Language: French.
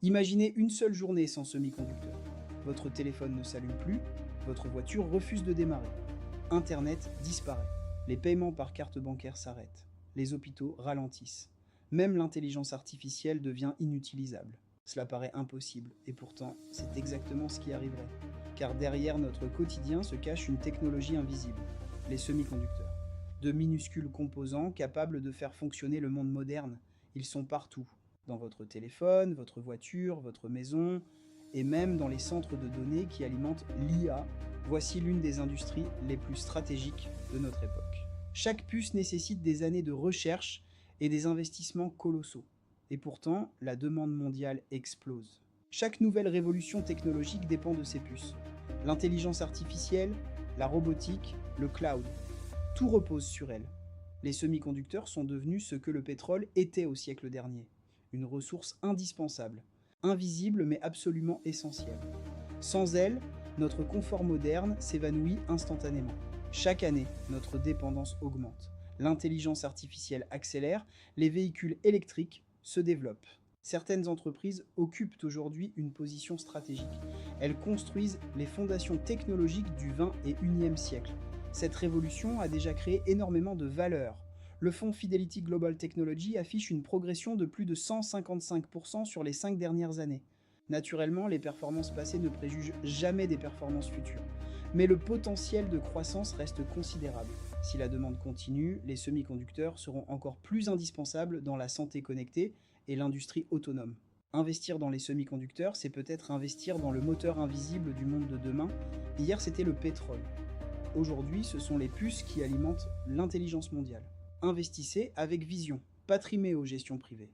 Imaginez une seule journée sans semi-conducteur. Votre téléphone ne s'allume plus, votre voiture refuse de démarrer. Internet disparaît. Les paiements par carte bancaire s'arrêtent. Les hôpitaux ralentissent. Même l'intelligence artificielle devient inutilisable. Cela paraît impossible, et pourtant, c'est exactement ce qui arriverait. Car derrière notre quotidien se cache une technologie invisible, les semi-conducteurs. De minuscules composants capables de faire fonctionner le monde moderne. Ils sont partout, dans votre téléphone, votre voiture, votre maison, et même dans les centres de données qui alimentent l'IA. Voici l'une des industries les plus stratégiques de notre époque. Chaque puce nécessite des années de recherche et des investissements colossaux. Et pourtant, la demande mondiale explose. Chaque nouvelle révolution technologique dépend de ces puces. L'intelligence artificielle, la robotique, le cloud, tout repose sur elles. Les semi-conducteurs sont devenus ce que le pétrole était au siècle dernier. Une ressource indispensable, invisible mais absolument essentielle. Sans elle, notre confort moderne s'évanouit instantanément. Chaque année, notre dépendance augmente. L'intelligence artificielle accélère, les véhicules électriques se développent. Certaines entreprises occupent aujourd'hui une position stratégique. Elles construisent les fondations technologiques du 20 et 1e siècle. Cette révolution a déjà créé énormément de valeur. Le fonds Fidelity Global Technology affiche une progression de plus de 155% sur les 5 dernières années. Naturellement, les performances passées ne préjugent jamais des performances futures. Mais le potentiel de croissance reste considérable. Si la demande continue, les semi-conducteurs seront encore plus indispensables dans la santé connectée et l'industrie autonome. Investir dans les semi-conducteurs, c'est peut-être investir dans le moteur invisible du monde de demain. Hier, c'était le pétrole. Aujourd'hui, ce sont les puces qui alimentent l'intelligence mondiale. Investissez avec vision, pas trimé aux gestions privées.